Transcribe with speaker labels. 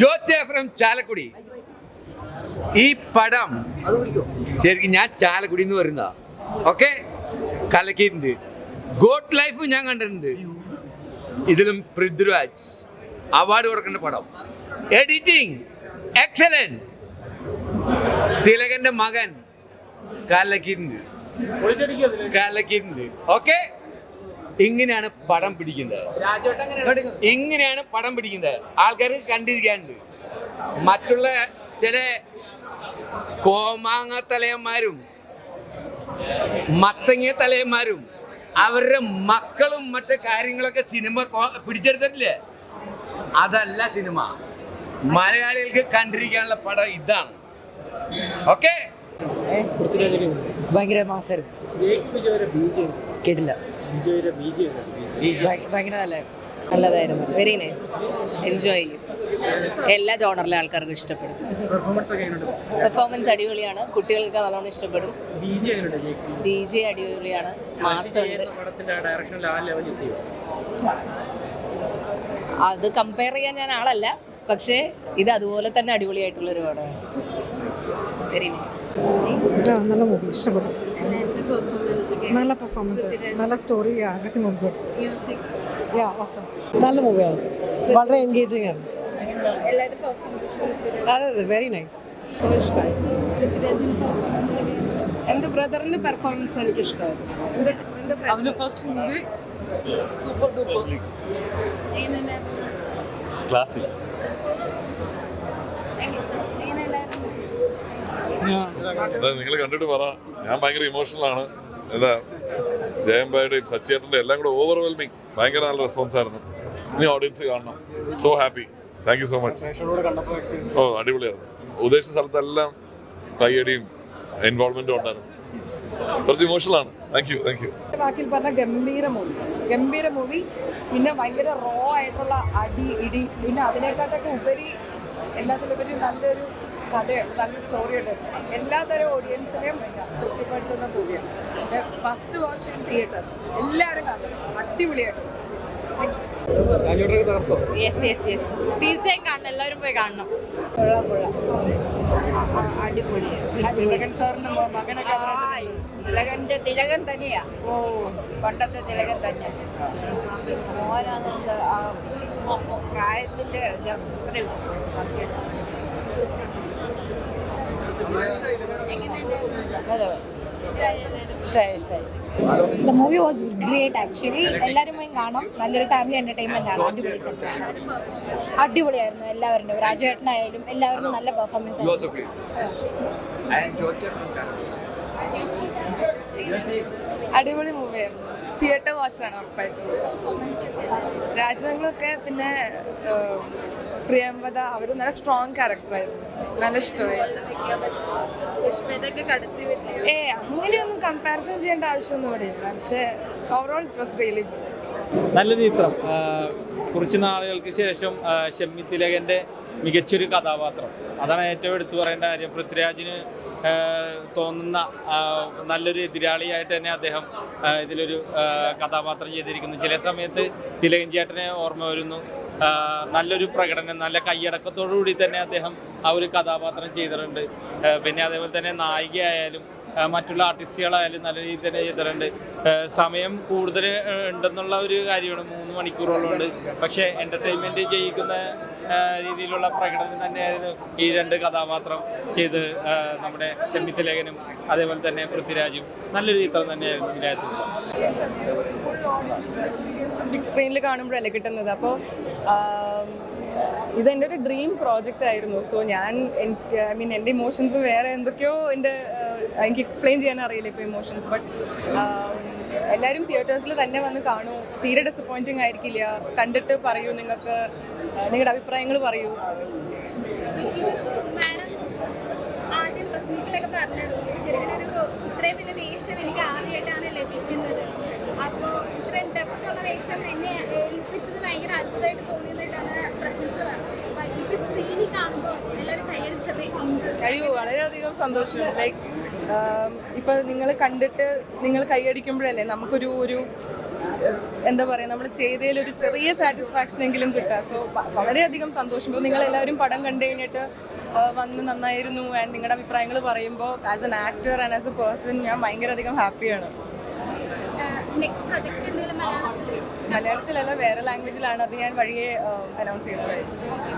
Speaker 1: George from Chalakudy. ഈ പടം ശരിക്കും ഞാൻ ചാലക്കുടി എന്ന് പറയുന്നതാ. ഓക്കെ, കലക്കിയിട്ടുണ്ട്. ഗോഡ് ലൈഫ് ഞാൻ കണ്ടിട്ടുണ്ട്. ഇതിലും പൃഥ്വിരാജ് അവാർഡ് കൊടുക്കേണ്ട പടം. Editing excellent. തിലകന്റെ മകൻ കലക്കിയിട്ടുണ്ട്. ഓക്കെ, ഇങ്ങനെയാണ് പടം പിടിക്കേണ്ടത്. ഇങ്ങനെയാണ് പടം പിടിക്കേണ്ടത്. ആൾക്കാർ കണ്ടിരിക്കാനുണ്ട്. മറ്റുള്ള ചില കോമാങ്ങ തലയന്മാരും മത്തങ്ങ തലയന്മാരും അവരുടെ മക്കളും മറ്റു കാര്യങ്ങളൊക്കെ സിനിമ പിടിച്ചെടുത്തിട്ടില്ലേ? അതല്ല സിനിമ. മലയാളികൾക്ക് കണ്ടിരിക്കാനുള്ള പടം ഇതാണ്. ഓക്കെ,
Speaker 2: ഭയങ്കര മാസമായിരുന്നു. കേട്ടില്ല. ഭയങ്കര നല്ലതായിരുന്നു. Very nice. എൻജോയ് ചെയ്യും. എല്ലാ ജോണറിലെ ആൾക്കാർക്കും ഇഷ്ടപ്പെടും. പെർഫോമൻസ് അടിപൊളിയാണ്. കുട്ടികൾക്ക് നല്ലോണം ഇഷ്ടപ്പെടും. DJ അടിപൊളിയാണ്. മാസമുണ്ട്. അത് കമ്പയർ ചെയ്യാൻ ഞാൻ ആളല്ല, പക്ഷേ ഇത് അതുപോലെ തന്നെ അടിപൊളിയായിട്ടുള്ളൊരു പടമാണ്. Very nice.
Speaker 3: നല്ല മൂവി, ഇഷ്ടപ്പെട്ടു. നല്ല പെർഫോമൻസ്, നല്ല story, everything was good.
Speaker 2: Music
Speaker 3: awesome. നല്ല മൂവിയാണ്, വളരെ എൻഗേജിങ് ആണ്. അതെ, വെരി നൈസ്. ഇഷ്ടമായി. എൻ്റെ ബ്രദറിൻ്റെ പെർഫോമൻസ് എനിക്ക് ഇഷ്ടമായിരുന്നു. First movie super duper.
Speaker 4: Classic. നിങ്ങൾ കണ്ടിട്ട് പറ. ഞാൻ ഭയങ്കര ഇമോഷണൽ ആണ്. എന്താ ജയംബായുടെയും സച്ചിയേട്ടൻ്റെ എല്ലാം കൂടെ ഓവർവെൽമിങ്. ഭയങ്കര നല്ല റെസ്പോൺസ് ആയിരുന്നു. ഇനി ഓഡിയൻസ് കാണണം. So happy. Thank you so much. ഓ, അടിപൊളിയായിരുന്നു. ഉദ്ദേശിച്ച സ്ഥലത്തെല്ലാം കൈയടിയും ഇൻവോൾവ്മെന്റും ഉണ്ടായിരുന്നു. കുറച്ച് ഇമോഷണൽ ആണ്. Thank you.
Speaker 3: വാക്കിൽ പറഞ്ഞ ഗംഭീര മൂവി. പിന്നെ ഭയങ്കര റോ ആയിട്ടുള്ള അടി ഇടി. പിന്നെ അതിനെക്കാട്ടൊക്കെ ഉപരി എല്ലാത്തിലുപരി നല്ലൊരു കഥയാണ്, നല്ല സ്റ്റോറിയുണ്ട്. എല്ലാതരം ഓഡിയൻസിനെയും തൃപ്തിപ്പെടുത്തുന്ന മൂവിയാണ്. First watch in theatres. എല്ലാവരും കാണും. അടിപൊളിയായിട്ട്.
Speaker 2: തീർച്ചയായും കാണണം. എല്ലാവരും പോയി കാണണം.
Speaker 5: തിലകൻ തന്നെയാ. പണ്ടത്തെ തിലകൻ തന്നെ. മോനാണെന്ത് പ്രായത്തിന്റെ
Speaker 6: The movie was great actually. എല്ലാവരും പോയി കാണാം. നല്ലൊരു ഫാമിലി എന്റർടൈൻമെന്റ് ആണ്. അടിപൊളിയായിരുന്നു. എല്ലാവരുടെയും രാജേട്ടനായാലും എല്ലാവരും നല്ല പെർഫോമൻസ് ആയിരുന്നു.
Speaker 7: അടിപൊളി മൂവിയായിരുന്നു. തിയേറ്റർ വാച്ചാണ് ഉറപ്പായിട്ടും. രാജ്യങ്ങളൊക്കെ പിന്നെ പ്രിയംവദ അവർ നല്ല സ്ട്രോങ് ക്യാരക്ടറായിരുന്നു. നല്ല ഇഷ്ടമായി. അങ്ങനെയൊന്നും കമ്പാരിസൺ ചെയ്യേണ്ട ആവശ്യമൊന്നും ഇവിടെ ഇല്ല. പക്ഷേ overall it was really good.
Speaker 8: നല്ലൊരു ചിത്രം. കുറച്ച് നാളുകൾക്ക് ശേഷം ഷമ്മി തിലകൻ്റെ മികച്ചൊരു കഥാപാത്രം. അതാണ് ഏറ്റവും എടുത്തു പറയേണ്ട കാര്യം. പൃഥ്വിരാജിന് തോന്നുന്ന നല്ലൊരു എതിരാളിയായിട്ട് തന്നെ അദ്ദേഹം ഇതിലൊരു കഥാപാത്രം ചെയ്തിരിക്കുന്നു. ചില സമയത്ത് തിലകൻ ചേട്ടനെ ഓർമ്മ വരുന്നു. നല്ലൊരു പ്രകടനം, നല്ല കൈയടക്കത്തോടു കൂടി തന്നെ അദ്ദേഹം ആ ഒരു കഥാപാത്രം ചെയ്തിട്ടുണ്ട്. പിന്നെ അതേപോലെ തന്നെ നായികയായാലും മറ്റുള്ള ആർട്ടിസ്റ്റുകളായാലും നല്ല രീതിയിൽ തന്നെ ചെയ്തിട്ടുണ്ട്. സമയം കൂടുതൽ ഉണ്ടെന്നുള്ള ഒരു കാര്യമാണ്. 3 മണിക്കൂറോളമുണ്ട്. പക്ഷേ എൻ്റർടൈൻമെൻറ്റ് ചെയ്യിക്കുന്ന രീതിയിലുള്ള പ്രകടനം തന്നെയായിരുന്നു ഈ 2 കഥാപാത്രം ചെയ്ത് നമ്മുടെ ഷമ്മി തിലകനും അതേപോലെ തന്നെ പൃഥ്വിരാജും. നല്ലൊരു ചിത്രം തന്നെയായിരുന്നു ഇതിനകത്ത്.
Speaker 3: ബിഗ് സ്ക്രീനിൽ കാണുമ്പോഴല്ലേ കിട്ടുന്നത്. അപ്പോൾ ഇതെൻ്റെ ഒരു ഡ്രീം പ്രോജക്റ്റ് ആയിരുന്നു. സോ എൻ്റെ ഇമോഷൻസ് വേറെ എന്തൊക്കെയോ എനിക്ക് എക്സ്പ്ലെയിൻ ചെയ്യാൻ അറിയില്ല ഇപ്പോൾ ഇമോഷൻസ്. ബട്ട് എല്ലാവരും തിയേറ്റേഴ്സിൽ തന്നെ വന്ന് കാണൂ. തീരെ ഡിസപ്പോയിൻറ്റിങ് ആയിരിക്കില്ല. കണ്ടിട്ട് പറയൂ, നിങ്ങളുടെ അഭിപ്രായങ്ങൾ പറയൂ.
Speaker 9: ആദ്യം പ്രസംഗത്തിലൊക്കെ പറഞ്ഞത് ഇത്രയും വലിയ വേഷം എനിക്ക് ആദ്യമായിട്ടാണ് ലഭിക്കുന്നത്. അപ്പോൾ ഇത്രയും ഡെപ്തുള്ള വേഷം എന്നെ ഏൽപ്പിച്ചത് ഭയങ്കര അത്ഭുതമായിട്ട് തോന്നിയതായിട്ടാണ് പ്രസംഗത്തിൽ പറഞ്ഞത്. അപ്പോൾ ഇത് സ്ക്രീനിൽ കാണുമ്പോൾ എല്ലാവരും കൈയടിച്ചത്
Speaker 3: അയ്യോ, വളരെയധികം സന്തോഷം. ലൈക്ക് ഇപ്പം നിങ്ങൾ കണ്ടിട്ട് നിങ്ങൾ കൈയടിക്കുമ്പോഴല്ലേ നമുക്കൊരു എന്താ പറയുക നമ്മൾ ചെയ്തതിൽ ഒരു ചെറിയ സാറ്റിസ്ഫാക്ഷൻ എങ്കിലും കിട്ടുക. സോ വളരെയധികം സന്തോഷം. ഇപ്പോൾ നിങ്ങളെല്ലാവരും പടം കണ്ടു കഴിഞ്ഞിട്ട് വന്ന് നന്നായിരുന്നു ആൻഡ് നിങ്ങളുടെ അഭിപ്രായങ്ങൾ പറയുമ്പോൾ as an actor and as A person ഞാൻ ഭയങ്കര അധികം ഹാപ്പിയാണ്.
Speaker 9: നെക്സ്റ്റ് പ്രൊജക്ട് എന്തെങ്കിലും മലയാളത്തിൽ
Speaker 3: മലയാളത്തിലല്ല, വേറെ ലാംഗ്വേജിലാണ്. അത് ഞാൻ വഴിയെ അനൗൺസ് ചെയ്യുന്നതായിരിക്കും.